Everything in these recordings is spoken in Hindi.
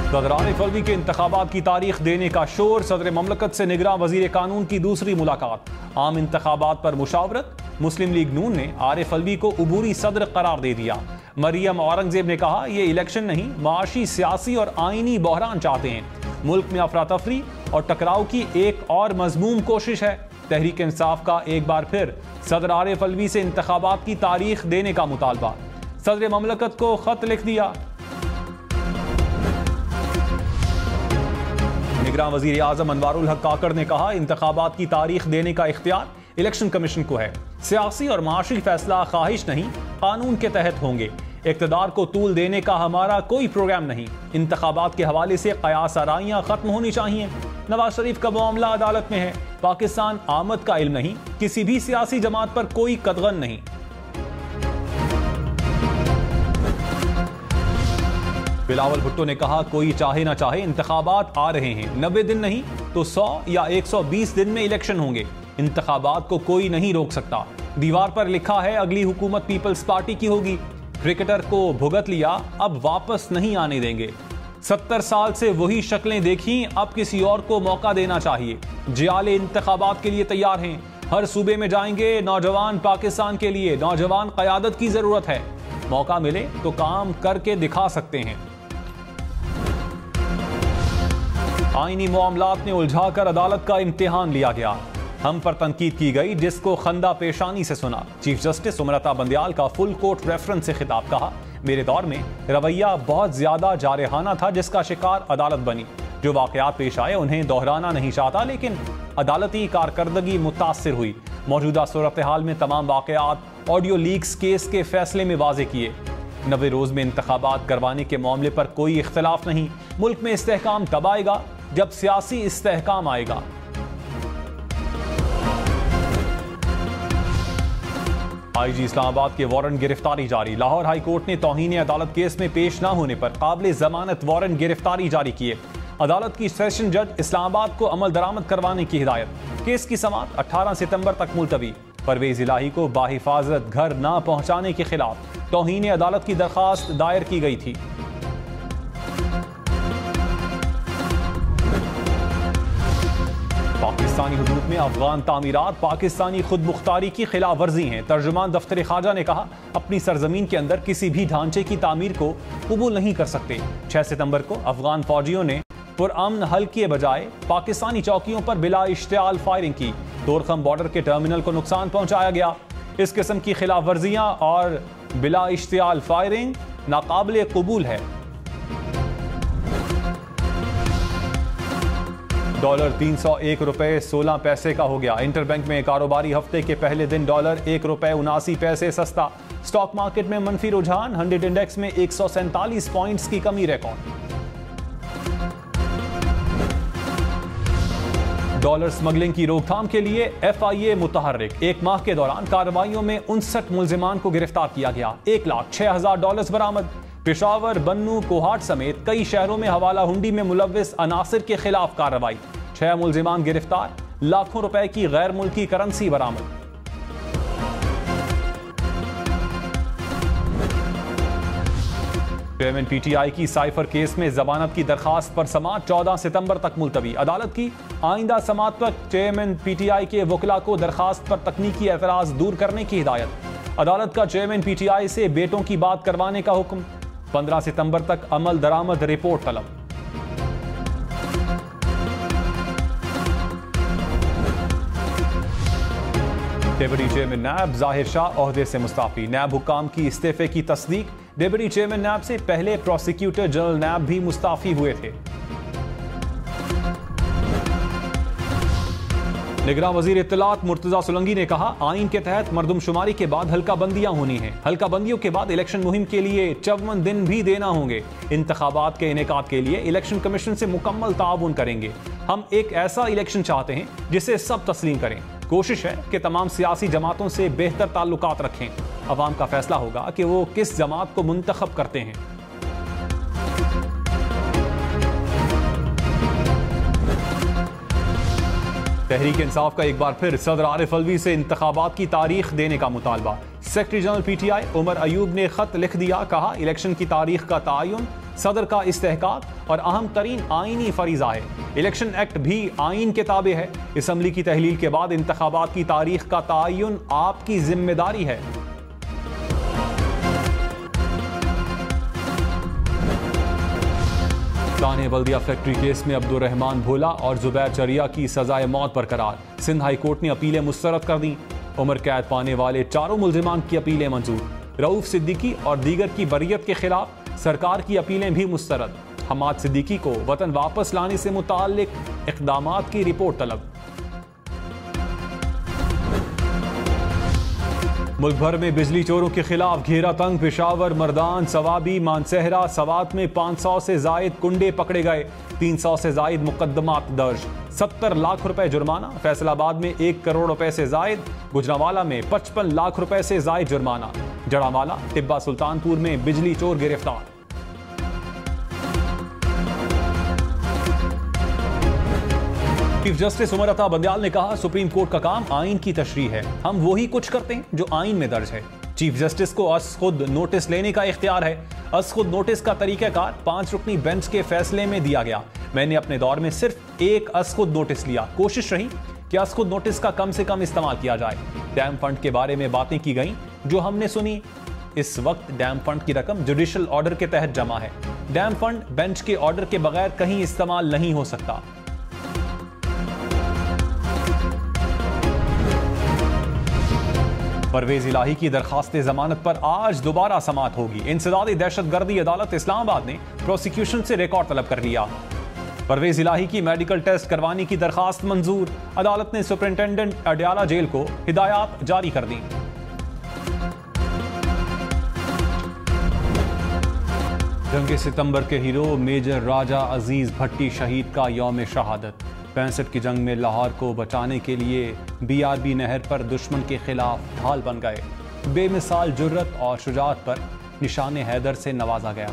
सदर आरिफ अलवी के इंतखाबात की तारीख देने का शोर। सदर ममलकत से निगरां वजीर कानून की दूसरी मुलाकात। आम इंतखाबात पर मुशावरत। मुस्लिम लीग नून ने आरिफ अलवी को उबूरी सदर करार दे दिया। मरियम औरंगजेब ने कहा, ये इलेक्शन नहीं, माशी, सियासी और आईनी बहरान चाहते हैं। मुल्क में अफरा तफरी और टकराव की एक और मजमूम कोशिश है। तहरीक इंसाफ का एक बार फिर सदर आरिफ अलवी से इंतखाबात की तारीख देने का मुतालबा। सदर ममलकत को खत लिख दिया। निगरान वजीर आजम अनवारुल हक काकड़ ने कहा, इंतखाबात की तारीख देने का इख्तियार इलेक्शन कमीशन को है। सियासी और माशी फैसला ख्वाहिश नहीं, कानून के तहत होंगे। इक़्तिदार को तूल देने का हमारा कोई प्रोग्राम नहीं। इंतखाबात के हवाले से कयास आराइयाँ खत्म होनी चाहिए। नवाज शरीफ का मामला अदालत में है। पाकिस्तान आमद का इल्म नहीं, किसी भी सियासी जमात पर कोई कदगन नहीं। बिलावल भुट्टो ने कहा, कोई चाहे ना चाहे इंतखाबात आ रहे हैं। 90 दिन नहीं तो 100 या 120 दिन में इलेक्शन होंगे। इंतखाबात को कोई नहीं रोक सकता। दीवार पर लिखा है अगली हुकूमत पीपल्स पार्टी की होगी। क्रिकेटर को भुगत लिया, अब वापस नहीं आने देंगे। 70 साल से वही शक्लें देखी, अब किसी और को मौका देना चाहिए। जियाले इंतखाबात के लिए तैयार हैं। हर सूबे में जाएंगे। नौजवान पाकिस्तान के लिए नौजवान क़यादत की जरूरत है। मौका मिले तो काम करके दिखा सकते हैं। आईनी मामलात ने उलझाकर अदालत का इम्तिहान लिया गया। हम पर तनकीद की गई, जिसको खंदा पेशानी से सुना। चीफ जस्टिस सुमलता बंदयाल का फुल कोर्ट रेफरेंस से खिताब। कहा, मेरे दौर में रवैया बहुत ज्यादा जारहाना था, जिसका शिकार अदालत बनी। जो वाकयात पेश आए उन्हें दोहराना नहीं चाहता, लेकिन अदालती कारकर्दगी मुतासिर हुई। मौजूदा सूरत हाल में तमाम वाकयात ऑडियो लीक्स केस के फैसले में वाजे किए। 90 रोज में इंतखाबात करवाने के मामले पर कोई इख्तलाफ नहीं। मुल्क में इस्तेहकाम तब आएगा जब सियासी इस्तेहकाम आएगा। आईजी इस्लामाबाद के वारंट गिरफ्तारी जारी। लाहौर हाई कोर्ट ने तौहीन अदालत केस में पेश न होने पर काबिल जमानत वारंट गिरफ्तारी जारी किए। अदालत की सेशन जज इस्लामाबाद को अमल दरामद करवाने की हिदायत। केस की समाअत 18 सितंबर तक मुलतवी। परवेज इलाही को बाहिफाजत घर न पहुंचाने के खिलाफ तौहीन अदालत की दरखास्त दायर की गई थी। पाकिस्तानी हुदूद में अफगान तामीरात पाकिस्तानी खुद मुख्तारी की खिलाफ वर्जी हैं। तर्जुमान दफ्तर खाजा ने कहा, अपनी सरजमीन के अंदर किसी भी ढांचे की तामीर को कबूल नहीं कर सकते। 6 सितंबर को अफगान फौजियों ने पुरअमन हल किए बजाय पाकिस्तानी चौकियों पर बिला इश्तियाल फायरिंग की। तोरखम बॉर्डर के टर्मिनल को नुकसान पहुंचाया गया। इस किस्म की खिलाफ वर्जियां और बिला इश्तियाल फायरिंग नाकाबिले कबूल है। डॉलर 301 रुपए 16 पैसे का हो गया। इंटरबैंक में कारोबारी हफ्ते के पहले दिन डॉलर 1 रुपए 79 पैसे सस्ता। स्टॉक मार्केट में मनफी रुझान। 100 इंडेक्स में 147 पॉइंट्स की कमी रिकॉर्ड। डॉलर स्मगलिंग की रोकथाम के लिए FIA मुतहर्रिक। एक माह के दौरान कार्रवाइयों में 59 मुल्जिमान को गिरफ्तार किया गया। 1,06,000 डॉलर बरामद। पेशावर, बन्नू, कोहाट समेत कई शहरों में हवाला हुंडी में मुलव्विस अनासिर के खिलाफ कार्रवाई। 6 मुल्जिमान गिरफ्तार। लाखों रुपए की गैर मुल्की करेंसी बरामद। चेयरमैन PTI की साइफर केस में जमानत की दरखास्त पर समाअत 14 सितंबर तक मुलतवी। अदालत की आइंदा समाअत पर चेयरमैन PTI के वकला को दरखास्त पर तकनीकी एतराज दूर करने की हिदायत। अदालत का चेयरमैन PTI से बेटों की बात करवाने का हुक्म। 15 सितंबर तक अमल दरामद रिपोर्ट तलब। डिप्टी चेयरमैन नैब जाहिर शाह ओहदे से मुस्ताफी। नैब हुकाम की इस्तीफे की तस्दीक। डिप्टी चेयरमैन नैब से पहले प्रोसिक्यूटर जनरल नैब भी मुस्ताफी हुए थे। निगरान वजीर इत्तलात मुर्तजा सोलंकी ने कहा, आइन के तहत मरदमशुमारी के बाद हल्का बंदियां होनी हैं। हल्का बंदियों के बाद इलेक्शन मुहिम के लिए 54 दिन भी देना होंगे। इंतखाबात के इनेकाद के लिए इलेक्शन कमीशन से मुकम्मल ताउन करेंगे। हम एक ऐसा इलेक्शन चाहते हैं जिसे सब तस्लीम करें। कोशिश है कि तमाम सियासी जमातों से बेहतर ताल्लुकात रखें। अवाम का फैसला होगा कि वो किस जमात को मुंतखब करते हैं। तहरीक इंसाफ का एक बार फिर सदर आरिफ अलवी से इंतखाबात की तारीख देने का मुतालबा। Secretary general PTI Umar Ayub ने खत लिख दिया। कहा, इलेक्शन की तारीख का तयन सदर का इस्तेहकाक और अहम तरीन आईनी फरीजा है। इलेक्शन एक्ट भी आईन के ताबे है। असम्बली की तहलील के बाद इंतखाबात की तारीख का तयन आपकी जिम्मेदारी है। ताने बल्दिया फैक्ट्री केस में अब्दुर्रहमान भोला और जुबैर चरिया की सजाए मौत बरकरार। सिंध हाई कोर्ट ने अपीलें मुस्तरद कर दी। उम्र कैद पाने वाले चारों मुल्जिमान की अपीलें मंजूर। रऊफ सिद्दीकी और दीगर की बरियत के खिलाफ सरकार की अपीलें भी मुस्तरद। हमाद सिद्दीकी को वतन वापस लाने से मुताल्लिक इक़दामात की रिपोर्ट तलब। मुल्क भर में बिजली चोरों के खिलाफ घेरा तंग। पेशावर, मर्दान, सवाबी, मानसहरा, सवात में 500 से जायद कुंडे पकड़े गए। 300 से जायद मुकदमात दर्ज। 70 लाख रुपए जुर्माना। फैसलाबाद में 1 करोड़ रुपए से जायद। गुजरांवाला में 55 लाख रुपए से जायद जुर्माना। जड़ावाला, टिब्बा सुल्तानपुर में बिजली चोर गिरफ्तार। चीफ जस्टिस उमर अता बंदयाल ने कहा, सुप्रीम कोर्ट का काम आइन की तशरीह है। हम वही कुछ करते हैं जो आइन में दर्ज है। चीफ जस्टिस को अस खुद नोटिस लेने का इख्तियार है। अस खुद नोटिस का तरीकाकार 5 रुकनी बेंच के फैसले में दिया गया। मैंने अपने दौर में सिर्फ एक अस खुद नोटिस लिया। कोशिश रही कि अस खुद नोटिस का कम से कम इस्तेमाल किया जाए। डैम फंड के बारे में बातें की गई जो हमने सुनी। इस वक्त डैम फंड की रकम जुडिशल ऑर्डर के तहत जमा है। डैम फंड बेंच के ऑर्डर के बगैर कहीं इस्तेमाल नहीं हो सकता। परवेज इलाही की दरखास्त जमानत पर आज दोबारा समाअत होगी। इंसदाद दहशतगर्दी अदालत इस्लामाबाद ने प्रोसिक्यूशन से रिकॉर्ड तलब कर लिया। परवेज इलाही की मेडिकल टेस्ट करवाने की दरखास्त मंजूर। अदालत ने सुपरिंटेंडेंट अडयाला जेल को हिदायत जारी कर दी। जंग सितंबर के हीरो मेजर राजा अजीज भट्टी शहीद का यौम शहादत। 65 की जंग में लाहौर को बचाने के लिए BRB नहर पर दुश्मन के खिलाफ ढाल बन गए। बेमिसाल जुर्रत और शुजाअत पर निशाने हैदर से नवाजा गया।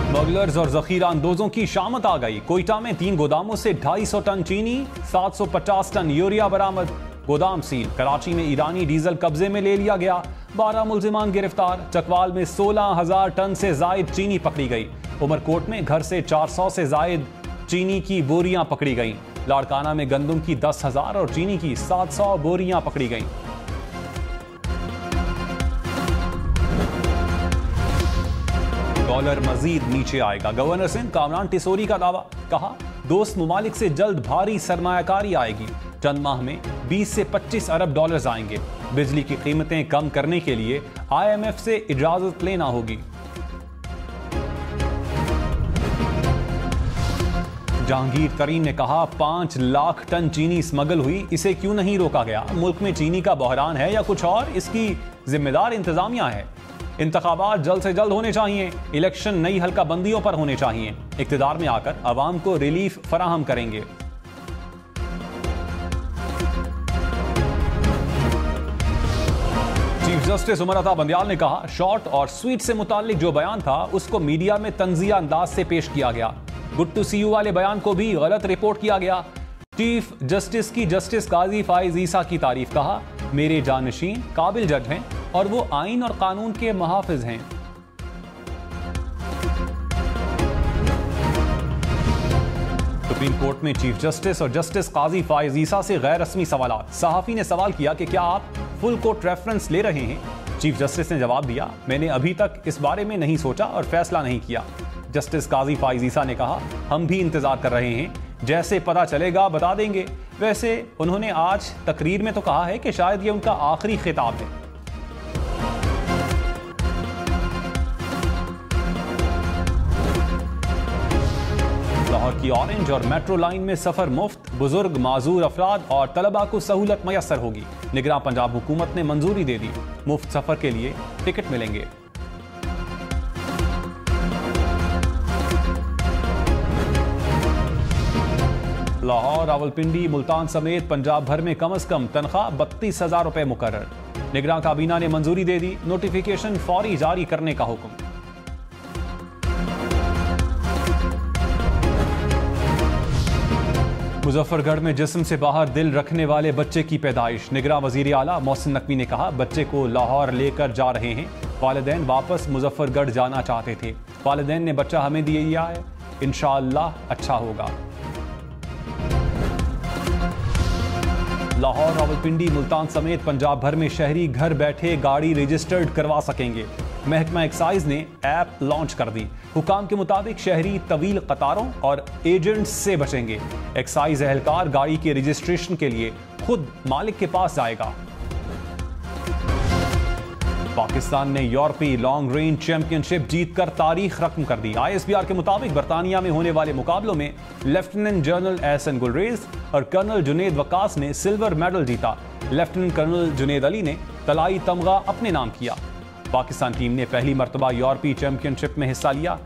स्मगलर्स और जखीरा अंदोजों की शामत आ गई। कोयटा में 3 गोदामों से 250 टन चीनी, 750 टन यूरिया बरामद। गोदाम सील। कराची में ईरानी डीजल कब्जे में ले लिया गया। 12 मुल्जिमान गिरफ्तार। चकवाल में 16,000 टन से जायद चीनी पकड़ी गई। उमरकोट में घर से 400 से जायद चीनी की बोरियां पकड़ी गईं। लाड़काना में गंदम की 10,000 और चीनी की 700 बोरियां पकड़ी गईं। डॉलर मजीद नीचे आएगा। गवर्नर सिंह कामरान टिसोरी का दावा। कहा, दोस्त मुमालिक से जल्द भारी सरमायाकारी आएगी। चंद माह में 20 से 25 अरब डॉलर्स आएंगे। बिजली की कीमतें कम करने के लिए IMF से इजाजत लेना होगी। जहांगीर तरीन ने कहा, 5 लाख टन चीनी स्मगल हुई, इसे क्यों नहीं रोका गया? मुल्क में चीनी का बहरान है या कुछ और? इसकी जिम्मेदार इंतजामिया है। इंतखाबात जल्द से जल्द होने चाहिए। इलेक्शन नई हल्का बंदियों पर होने चाहिए। इक्तिदार में आकर अवाम को रिलीफ फराहम करेंगे। चीफ जस्टिस उमर अता बंदयाल ने कहा, शॉर्ट और स्वीट से मुताल्लिक जो बयान था उसको मीडिया में तंजिया अंदाज से पेश किया गया। गुड टू सी यू वाले बयान को भी गलत रिपोर्ट किया गया। चीफ जस्टिस की जस्टिस काजी फाइज ईसा की तारीफ। कहा, मेरे जानशीन काबिल जज हैं और वो आइन और कानून के मुहाफिज हैं। सुप्रीम कोर्ट में चीफ जस्टिस और जस्टिस काजी फाइज ईसा से गैर रस्मी सवालात। सहाफी ने सवाल किया कि क्या आप फुल कोर्ट रेफरेंस ले रहे हैं? चीफ जस्टिस ने जवाब दिया, मैंने अभी तक इस बारे में नहीं सोचा और फैसला नहीं किया। जस्टिस काजी फाइज ईसा ने कहा, हम भी इंतजार कर रहे हैं, जैसे पता चलेगा बता देंगे। वैसे उन्होंने आज तकरीर में तो कहा है कि शायद ये उनका आखिरी खिताब है। लाहौर की ऑरेंज और मेट्रो लाइन में सफर मुफ्त। बुजुर्ग, माजूर अफराद और तलबा को सहूलत मयसर होगी। निगरान पंजाब हुकूमत ने मंजूरी दे दी। मुफ्त सफर के लिए टिकट मिलेंगे। लाहौर, रावलपिंडी, मुल्तान समेत पंजाब भर में कम से कम तनख्वाह 32,000 रुपए मुकर्रर। निगरान काबीना ने मंजूरी दे दी। नोटिफिकेशन फौरी जारी करने का हुक्म। मुजफ्फरगढ़ में जिस्म से बाहर दिल रखने वाले बच्चे की पैदाइश। निगरान वजीर आला मोहसिन नकवी ने कहा, बच्चे को लाहौर लेकर जा रहे हैं। वालिदैन वापस मुजफ्फरगढ़ जाना चाहते थे। वालिदैन ने बच्चा हमें दे दिया है, इंशाअल्लाह अच्छा होगा। लाहौर, रावलपिंडी, मुल्तान समेत पंजाब भर में शहरी घर बैठे गाड़ी रजिस्टर्ड करवा सकेंगे। महकमा एक्साइज ने ऐप लॉन्च कर दी। हुकाम के मुताबिक शहरी तवील कतारों और एजेंट्स से बचेंगे। एक्साइज एहलकार गाड़ी के रजिस्ट्रेशन के लिए खुद मालिक के पास जाएगा। पाकिस्तान ने यूरोपीय लॉन्ग रेंज चैंपियनशिप जीतकर तारीख रकम कर दी। ISBR के मुताबिक बरतानिया में होने वाले मुकाबलों में लेफ्टिनेंट जनरल एहसन गुलरेज और कर्नल जुनेद वकास ने सिल्वर मेडल जीता। लेफ्टिनेंट कर्नल जुनेद अली ने तलाई तमगा अपने नाम किया। पाकिस्तान टीम ने पहली मर्तबा यूरोपीय चैंपियनशिप में हिस्सा लिया।